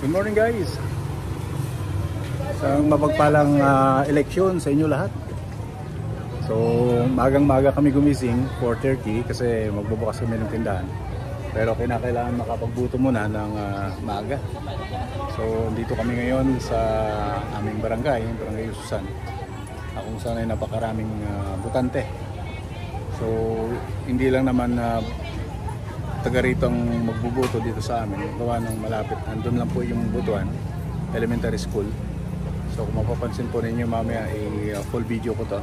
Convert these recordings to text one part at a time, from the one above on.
Good morning guys. Isang mapagpalang eleksyon sa inyo lahat. So magang-maga kami gumising 4:30 kasi magbubukas kami ng tindahan. Pero kinakailangan makapagbuto muna ng maaga. So dito kami ngayon sa aming barangay Ususan. Kung saan ay napakaraming butante. So hindi lang naman taga rito ang magbubuto dito sa amin. Gawa ng malapit, andun lang po yung butuan, elementary school. So kung mapapansin po ninyo mamaya full video ko to.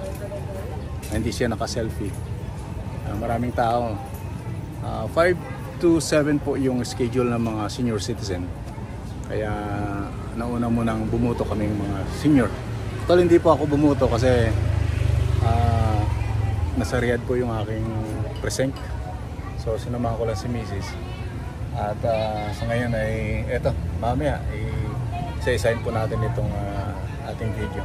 Hindi siya naka-selfie. Maraming tao. 5 to 7 po yung schedule ng mga senior citizen. Kaya nauna mo nang bumuto kaming mga senior. Total hindi po ako bumuto kasi nasa Riyadh po yung aking precinct. So sinamahan ko lang si Mrs. At sa ngayon ay eto, mamaya isa-isahin po natin itong ating video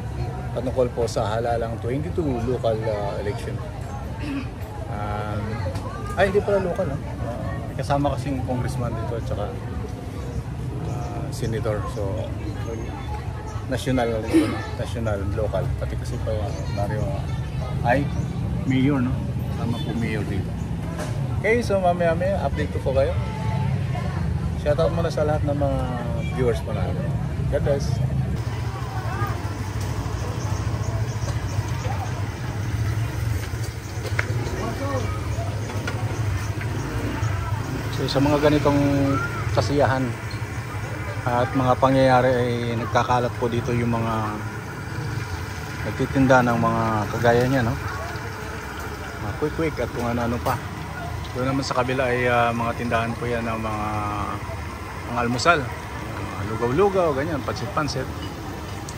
patungkol po sa halalang 22 local election. Hindi pala local, no? Kasama kasing congressman dito at saka senator. So national, local, pati kasi pa Mario ay mayor, no? Tama po, mayor dito. Okay, so mamaya update ko po kayo. Shoutout muna sa lahat ng mga viewers po natin. God bless. So sa mga ganitong kasiyahan at mga pangyayari ay nagkakalat po dito yung mga nagtitinda ng mga kagaya niya, no? Quick at kung ano-ano pa. Doon naman sa kabila ay mga tindahan po yan ng mga almusal, lugaw-lugaw, ganyan, pansit-pansit.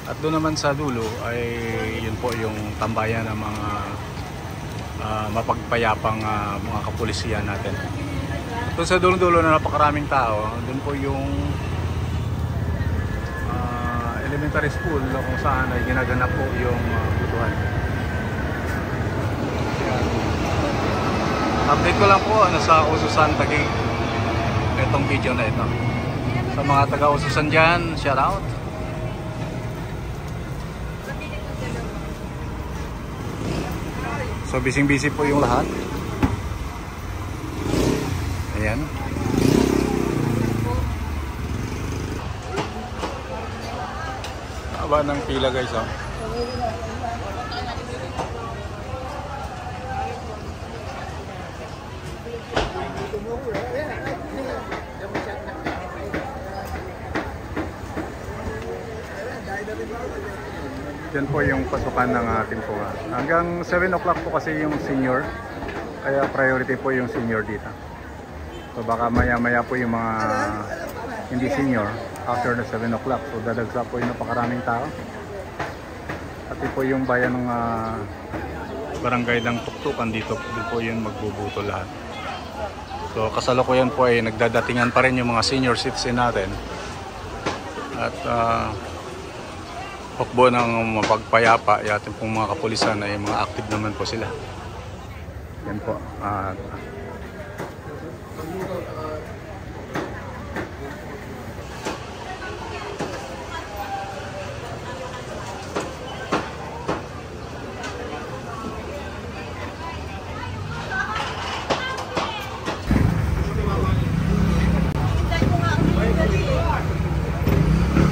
At doon naman sa dulo ay yun po yung tambayan ng mga mapagpayapang mga kapulisya natin. Doon sa dulo-dulo na napakaraming tao, doon po yung elementary school kung saan ay ginaganap po yung butuhan. Update ko lang po sa Ususan Taguig itong video na ito. Sa mga taga Ususan dyan, shout out. So busy po yung lahat. Ayan. Haba ng pila guys, oh. Yan po yung pasukan ng ating po. Hanggang 7 o'clock po kasi yung senior. Kaya priority po yung senior dito. So baka maya-maya po yung mga hindi senior after the 7 o'clock. So dadagsa po yung napakaraming tao. Pati po yung bayan ng barangay ng Tuktukan dito. Doon po yun magbubuto lahat. So kasalukuyan po ay nagdadatingan pa rin yung mga senior citizen natin. At hukbo ng mapagpayapa, yatin pong mga kapulisan ay mga active naman po sila. Yan po.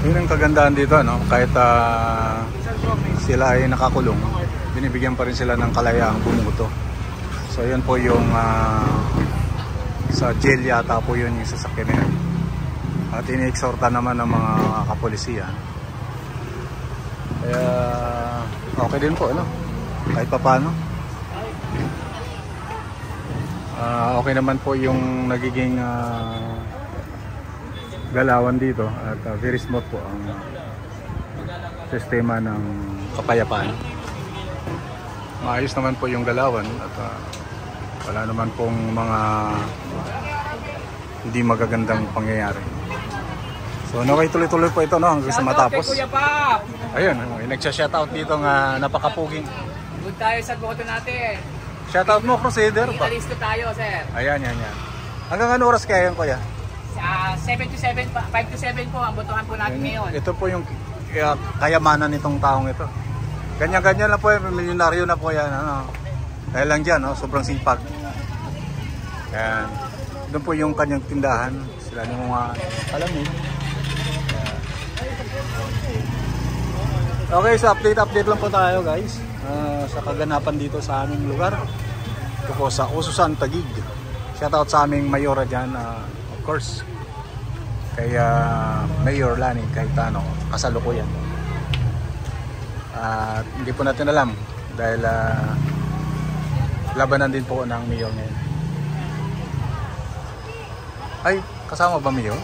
Yun ang kagandahan dito, no? Kahit sila ay nakakulong, binibigyan pa rin sila ng kalayaang bumuto. So yun po yung sa jail yata po yun yung sasakyan nila. At ini-exhorta naman ng mga kapolisiya. Kaya okay din po, no? Kahit pa paano. Okay naman po yung nagiging galawan dito at very smooth po ang sistema ng kapayapaan. Maayos naman po yung galawan at wala naman pong mga hindi magagandang pangyayari. So okay, tuloy-tuloy po ito, no, hanggang sa matapos. Ayun, nagsha-shoutout dito nga napakapuging. Good tayo sa boto natin. Shoutout mo, Crusader ba? Listo tayo, sir. Ayan. Hanggang ano oras kaya yan, kuya? 7 to 7, 5 to 7 po ang botohan po natin ngayon. Ito po yung kayamanan nitong taong ito. Ganyan-ganyan lang po, milyonaryo na po yan. Ano. Dahil lang dyan, no? Sobrang sipag. Ayan. Doon po yung kanyang tindahan. Sila yung mga alamin. Okay, so update lang po tayo guys. Sa kaganapan dito sa aming lugar. Ito po sa Ususan, Taguig. Shoutout sa aming mayora dyan, of course. Kay Mayor Lani Cayetano, kasalukuyan. Hindi po natin alam dahil labanan din po ng Mayor ngayon. Ay, kasama ba Mayor?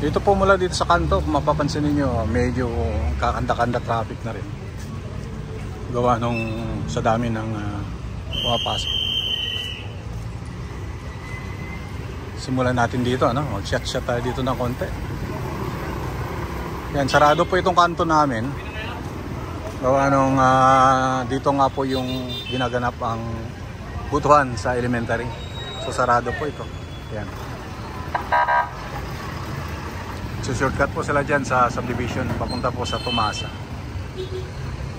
Dito po mula dito sa kanto, kung mapapansin niyo, medyo kakanda-kanda traffic na rin. Gawa nung sa dami ng pumapasok. Simulan natin dito, ano? Mag-shot tayo dito ng konti. Yan, sarado po itong kanto namin. Gawa nung dito nga po yung ginaganap ang butuhan sa elementary. So sarado po ito. Yan. So shortcut po sila dyan sa subdivision papunta po sa Tomasa.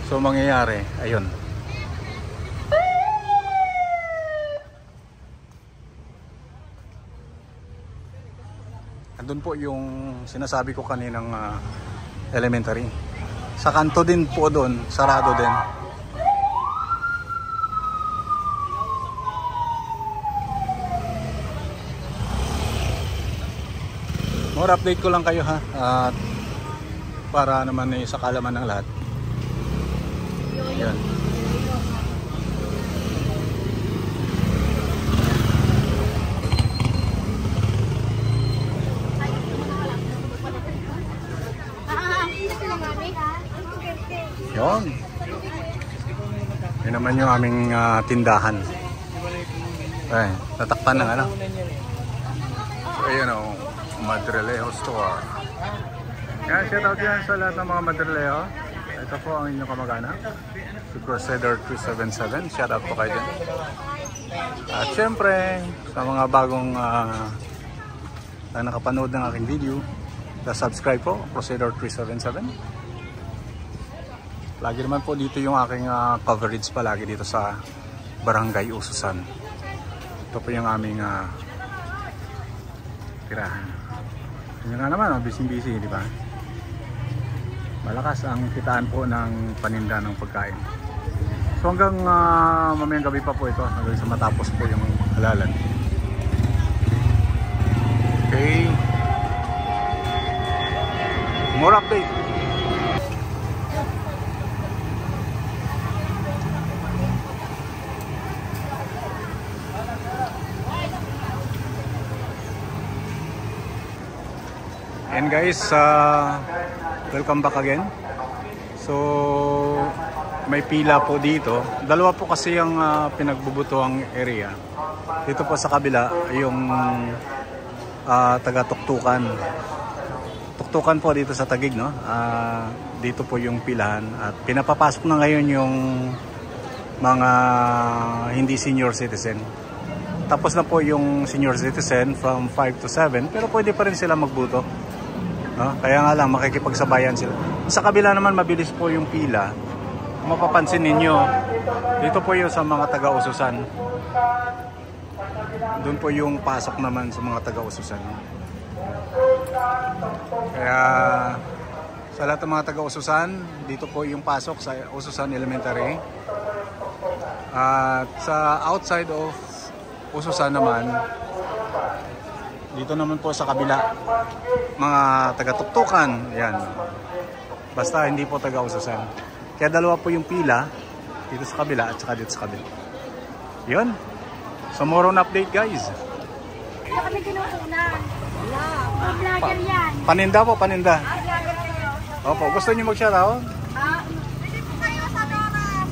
So mangyayari, ayun. Andun po yung sinasabi ko kaninang elementary. Sa kanto din po doon, sarado din. More update ko lang kayo ha, at para naman sa kaalaman ng lahat. Yan. Yon. Yan naman yung aming tindahan. Ay, natakpan ng ano. So ayun o. Madrilejo Store. Yan, shout out yan sa lahat ng mga Madrilejo. Ito po ang inyong kamag-anak, si Crusader 377. Shout out po kayo dyan. At syempre sa mga bagong na nakapanood ng aking video, subscribe po, Crusader 377. Lagi naman po dito yung aking coverage palagi dito sa Barangay Ususan. Ito po yung aming tirahan. Yun nga naman, busy-busy, di ba? Malakas ang kitaan po ng paninda ng pagkain. So hanggang mamayang gabi pa po ito, hanggang sa matapos po yung halalan. Okay. More update. And guys, welcome back again. So may pila po dito. Dalawa po kasi ang pinagbubutuang area. Dito po sa kabila yung taga-tuktukan. Tuktukan po dito sa Taguig, no? Dito po yung pilahan at pinapapasok na ngayon yung mga hindi senior citizen. Tapos na po yung senior citizen from 5 to 7, pero pwede pa rin sila magbuto. No? Kaya nga lang makikipagsabayan sila. Sa kabila naman mabilis po yung pila. Kung mapapansin ninyo, dito po yung sa mga taga-Ususan. Doon po yung pasok naman sa mga taga-Ususan. Kaya sa lahat ng mga taga-Ususan, dito po yung pasok sa Ususan Elementary. At sa outside of Ususan naman, dito naman po sa kabila, mga taga-tuktukan, yan. Basta hindi po taga-Ususan. Kaya dalawa po yung pila, dito sa kabila at saka dito sa kabila. Yun. So more on update guys. Ito kami kinukunan. Vlogger yan. Paninda po, paninda. Opo, gusto niyo mag-shoutout? Pwede po kayo sa Doras.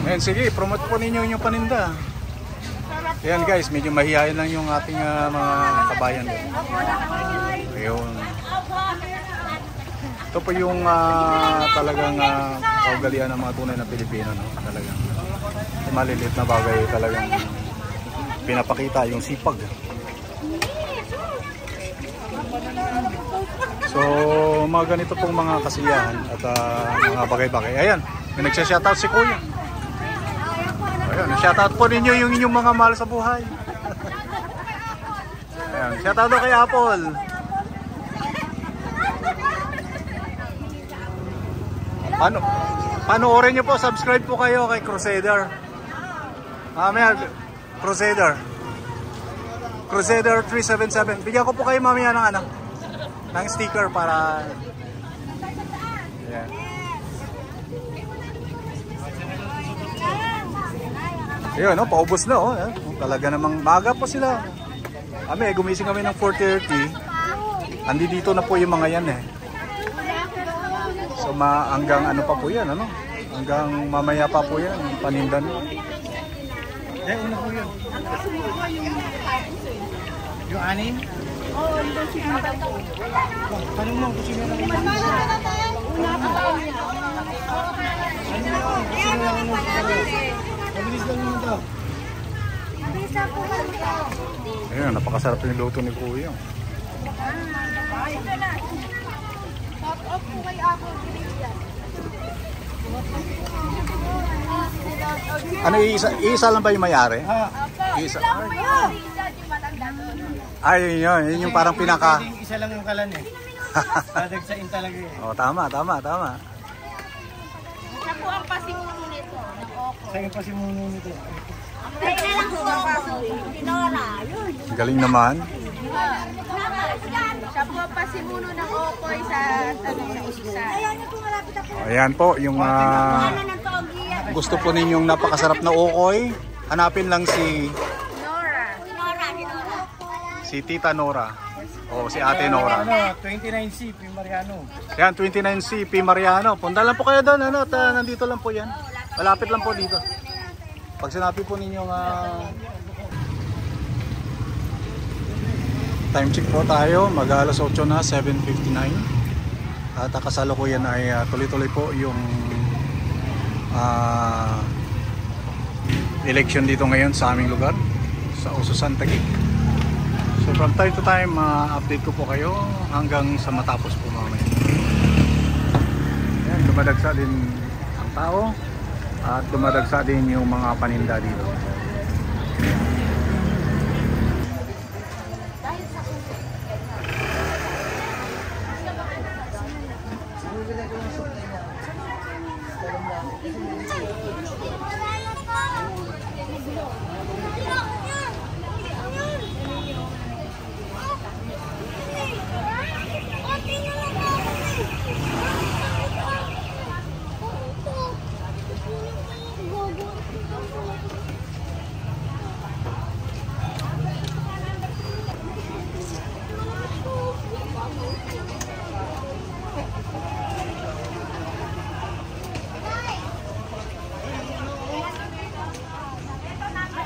Ayan, sige, promote po ninyo yung paninda. Ayan guys, medyo mahihayin lang yung ating mga kabayan. Ayun. Ito po yung talagang kaugalian ng mga tunay na Pilipino, no? Talagang maliliit na bagay talagang pinapakita yung sipag. So mga ganito pong mga kasiyahan at mga bagay-bagay. Ayan, may nagsha-shoutout si Kuya. Ayan, shoutout po ninyo yung inyong mga mahal sa buhay. Ayan, shoutout kay Apple. Panoorin nyo po, subscribe po kayo kay Crusader. Mamaya, Crusader 377. Bigyan ko po kayo mamaya ng sticker para... Ayan. Ayun, no, paubos na. Oh. Talaga namang maga po sila. Kami, gumising kami ng 4:30. Andi dito na po yung mga yan eh. So hanggang ano pa po yan, ano? Hanggang mamaya pa po yan, panindan. Una po yun. Yung anim? Oo, yung sino na po. Tanong mo kung sino na po. Una po. Mabilis lang yun ito. Mabilis lang po kami. Ayan, napakasarap yung luto ni Kuya. Top off po kay ako. Ano, isa lang ba yung may-ari? Isa. Ay, yun yung parang pinaka... Isa lang yung kalan eh. Dadagsain talaga eh. Oh, tama. Siya po ang pasimuno nito. Siya yung pasimuno nito. Kaya na lang po ako. Dinora, yun. Galing naman. Siya po ang pasimuno ng Okoy sa isa. Ayan po, malapit ako. Ayan po, yung gusto po ninyong napakasarap na okoy. Hanapin lang si si Tita Nora o si Ate Nora. 29C, P. Mariano. Yan, 29C, P. Mariano. Punta lang po kayo doon. Nandito lang po yan. Malapit lang po dito. Pag sinabi po ninyong time check po tayo. Mag-alas 8 na, 7:59. At kasalukuyan ay tuloy-tuloy po yung election dito ngayon sa aming lugar, sa Ususan, Taguig. So from time to time, update ko po kayo hanggang sa matapos po mamaya. Ayan, dumadagsa din ang tao at dumadagsa din yung mga paninda dito.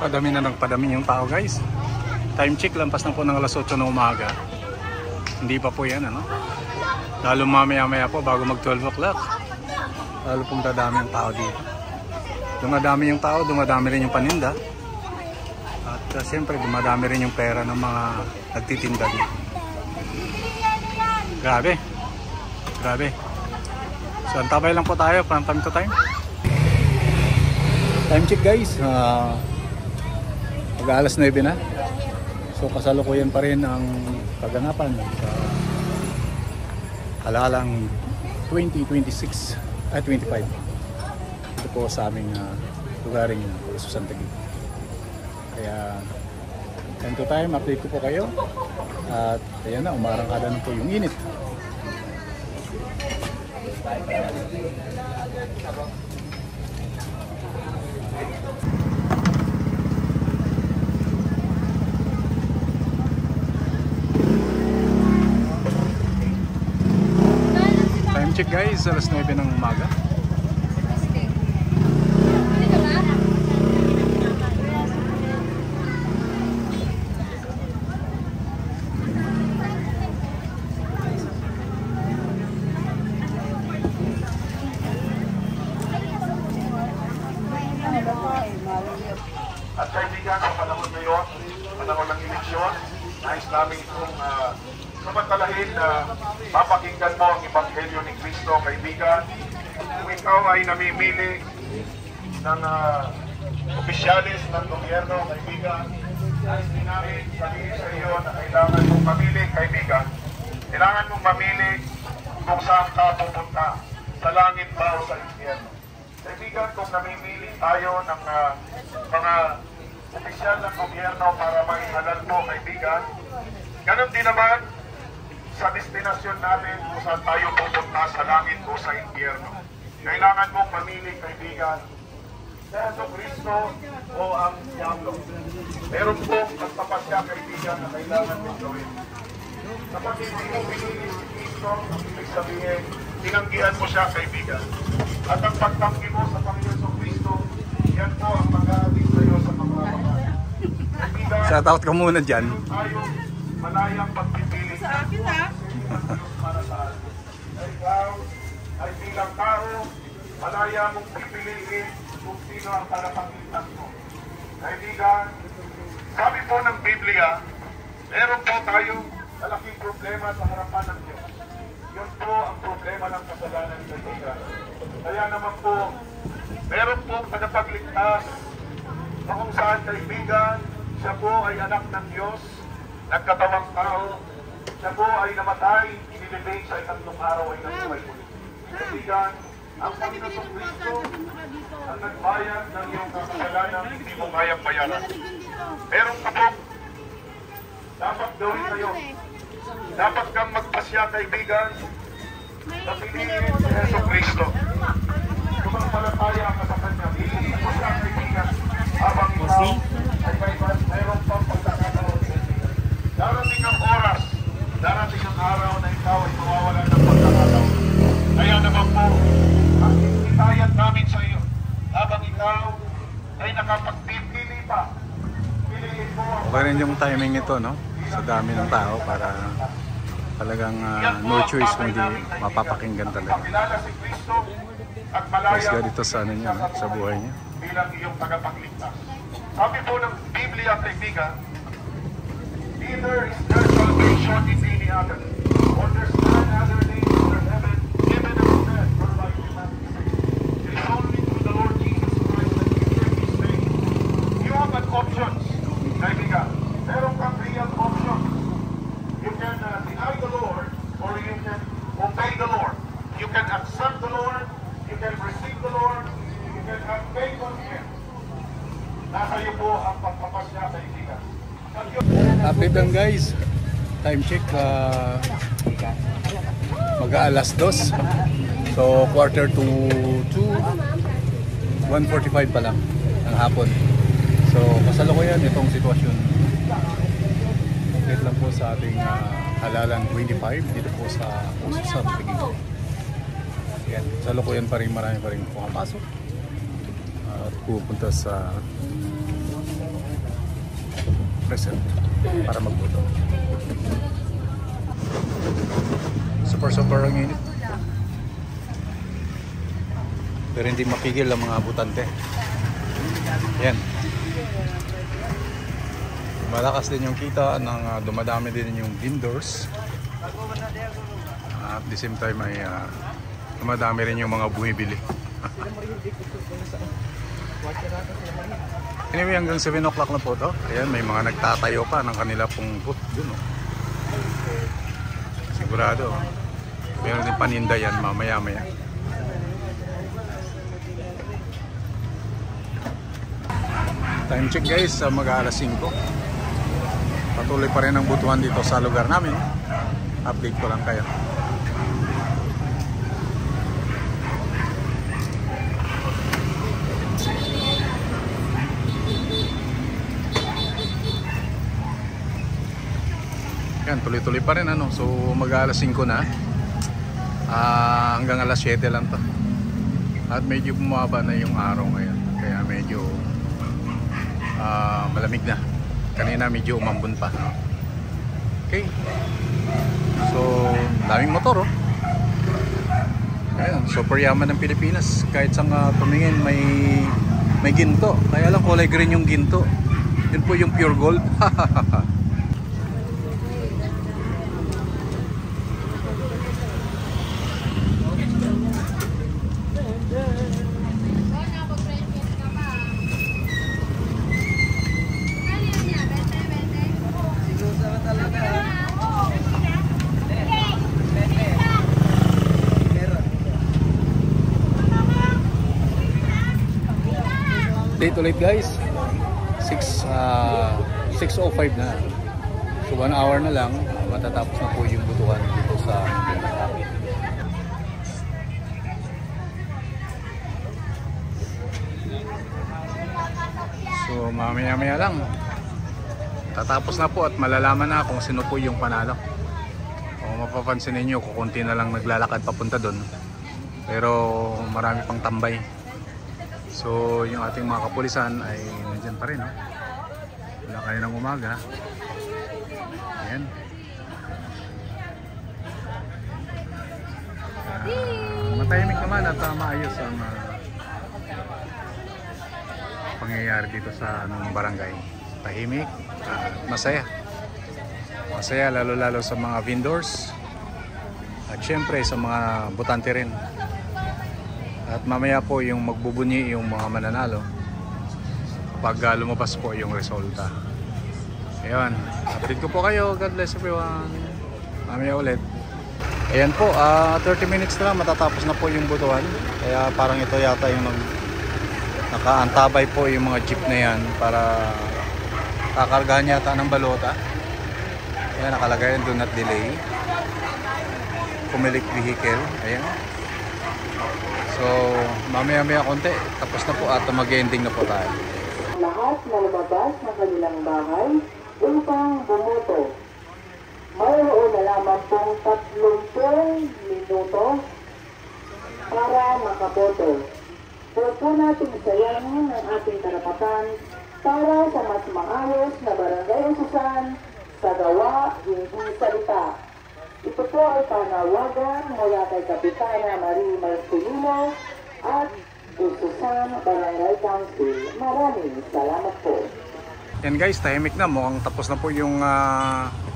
Padami na nagpadami yung tao, guys. Time check, lampas na po ng alas 8 na umaga. Hindi pa po yan, ano? Lalo mamaya-maya po bago mag 12 o'clock. Lalo pong dadami yung tao dito. Dumadami yung tao, dumadami rin yung paninda. At siyempre dumadami rin yung pera ng mga nagtitinda dito. Grabe. So antabay lang po tayo from time to time. Time check, guys. Mag-alas 9 na. So kasalukuyan pa rin ang kaganapan sa halalang 2026 at 25. Ito po sa aming lugaring Ususan, Taguig. Kaya time to time update ko po kayo. At ayan na, umarangkada na po yung init. Time check, guys, alas 9 ng umaga. ngayon, panahon ng eleksyon, nais namin itong samantalahin na mapakinggan mo ang Ebanghelyo ni Kristo, kaibigan. Kung ikaw ay namimili ng opisyalis ng gobyerno, kaibigan, nais din namin sabihin sa iyo na kailangan mong mamili, kaibigan. Kailangan mong mamili kung saan ka pupunta, sa langit ba o sa impyerno. Kaibigan, kung namimili tayo ng mga opisyal ng gobyerno para maihalal mo, kaibigan, ganun din naman sa destinasyon natin kung saan tayo pupunta, sa langit o sa impyerno. Kailangan mong mamili, kaibigan, si Jesucristo o ang Diablo. Meron pong magpapasya, kaibigan, na kailangan mong gawin. Kapag hindi mo pinili si Kristo, ibig sabihin, tinanggihan mo siya, kaibigan. At ang pagtanggi mo sa Panginoon Kristo, yan po ang mag-aalis sa iyo sa kamarapagan. Shoutout ka muna dyan. Tayo malayang pagpipili sa akin, ha? Para sa atin. Ikaw ay bilang tao, malaya mong pipiliin kung sino ang tagapagligtas mo. Kaibigan, sabi po ng Biblia, meron po tayong malaking problema sa harapan ng Diyos. Yun po ang problema ng kasalanan, kaibigan. Kaya naman po, meron po tagapagligtas na kung saan, kaibigan, siya po ay anak ng Diyos, nagkatawang tao, siya po ay namatay, inilibing sa ikatlong araw ay nabuhay muli. Kaibigan, ang Panginoon Kristo ang nagbayad ng iyong kasalanan, hindi mo kayang bayaran. Meron ka po dapat gawin ngayon. Dapat kang magpasya, kaibigan, na piliin si Jesucristo. Sumampalataya ka sa Kanya. Piliin mo siya, kaibigan, habang ikaw ay mayroon pang pagkakataon, kaibigan. Darating ang oras, darating ang araw na ikaw ay mawawalan ng pagkakataon. Kaya naman po, ang hintayan namin sa iyo, habang ikaw ay nakapagpipili pa, piliin mo ang Okay rin yung timing nito, no? Sa dami ng tao para talagang no choice kundi mapapakinggan talaga. Praise God ito sa ano niya, no? Sa buhay niya. Bilang iyong tagapagligtas. Sabi po ng Biblia, kaibigan, neither is there salvation in any other, or there's none other name under heaven given unto men whereby we must be saved. It is only through the Lord Jesus Christ that we can be saved. You have an option, kaibigan. Meron kang real option. You can deny the Lord, or you can obey the Lord. You can accept the Lord, you can receive the Lord, you can have faith on Him. Nasa iyo po ang pagpapasya, kaibigan. Update lang guys. Time check. Mag-aalas 2. So quarter to 2. 1:45 pa lang ng hapon. So kasalukuyan itong sitwasyon. Update lang po sa ating halalan 25 dito po sa Piging. Yan, kasalukuyan pa rin, marami pa rin pumapasok at pupunta sa present para magboto. Super ang init. Pero hindi mapigil ang mga butante. Yan. Malakas din yung kita ng dumadami din yung vendors. At the same time ay dumadami rin yung mga bumibili. Anyway, hanggang 7 o'clock na po to. Ayan, may mga nagtatayo pa ng kanila pong booth dun. Oh. Sigurado. Meron din paninda yan mamaya-maya. Time check guys, mag-aalas 5. Patuloy pa rin ang butuhan dito sa lugar namin. Update ko lang kayo. Yan, tuloy-tuloy pa rin ano. So mag-aalas 5 na. Hanggang alas 7 lang to. At medyo bumaba na yung araw ngayon. Kaya medyo malamig na. Kanina medyo umambon pa. Okay. So daming motor oh. Ayan, super yaman ng Pilipinas. Kahit saan tumingin may ginto. Kaya lang kulay green yung ginto. Yun po yung pure gold. Date ulit guys, 6:05 na. So 1 hour na lang, matatapos na po yung butuhan dito sa So mamaya-maya lang tatapos na po at malalaman na kung sino po yung panalo. Kung mapapansin ninyo, kukunti na lang naglalakad papunta doon, pero marami pang tambay. So yung ating mga kapulisan ay nandyan pa rin, no? Wala kaninang umaga. Ayan. Matahimik naman at maayos ang pangyayari dito sa barangay. Tahimik, masaya. Masaya lalo-lalo sa mga vendors at syempre sa mga botante rin. At mamaya po yung magbubunyi yung mga mananalo kapag lumabas po yung resulta. Ayun, update ko po kayo. God bless everyone. Mamaya ulit. Ayan po, 30 minutes na lang matatapos na po yung butuhan. Kaya parang ito yata yung nakaantabay po yung mga jeep na yan para kakargahan yata ng balota. Ayan, nakalagay do not delay. Pumilik vehicle. Ayan. So, mamaya-maya konti, tapos na po at mag-ending na po tayo. Lahat na lumabas ng kanilang bahay upang bumoto. Mayroon na lamang pong 30 minuto para makaboto. Huwag po natin sayangin ang ating karapatan para sa mas maayos na barangay ususan sa gawa, hindi salita. Ito po ay panawagan mula kay Kapitana Marie Marcelino at Ususan Barangay Council. Maraming salamat po. Yan guys, tahimik na. Mukhang tapos na po yung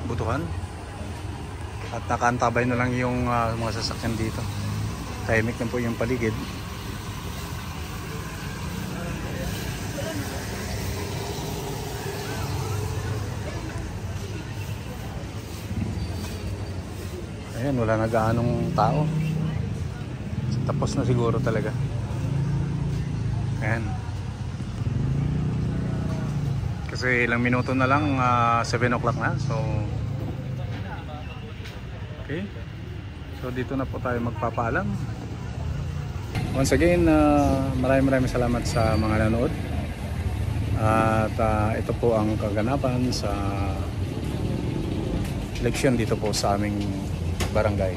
butuhan. At nakaantabay na lang yung mga sasakyan dito. Tahimik na po yung paligid. Ayan, wala na gaanong tao. Tapos na siguro talaga. Ayan. Kasi ilang minuto na lang, 7 o'clock na. So, okay. So, dito na po tayo magpapaalam. Once again, maraming salamat sa mga nanood. At ito po ang kaganapan sa eleksyon dito po sa aming barangay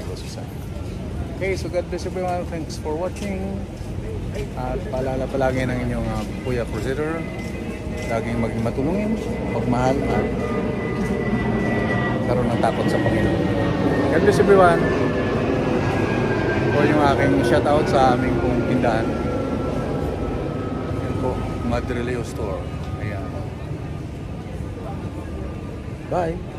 Ususan. Okay, so God bless everyone. Thanks for watching. At paalala palagi ng inyong Kuya Crusader, laging maging matulungin, magmahal at karoon ng takot sa Panginoon. God bless everyone. Po yung aking shoutout sa aming pong tindahan. Yan po, Madrileo Store. Ayan. Bye!